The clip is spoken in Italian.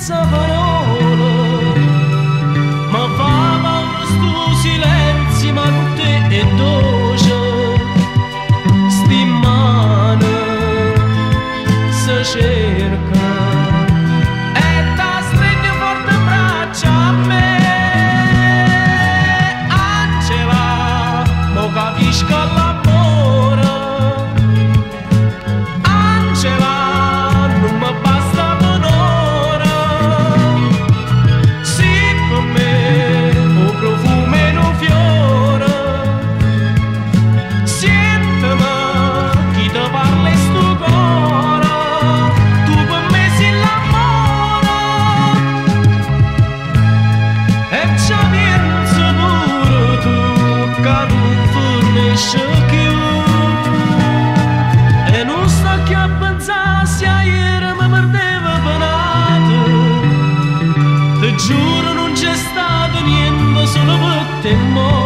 senza parole, ma fa paura sto silenzio, ma te è dolce, sti mani si cerca e ta stringe forte braccia a me. Angela, mo capisco l'amore, Angela, non mi basta un'ora, sì per me, o profumo e un fiore, sentimi chi ti parla in sto cuore, tu per me sei l'amore, e ci pensi pure tu che non fornisci più, e non sto che a pensare se ieri mi perdeva penato, ti giuro non c'è stato niente solo per te.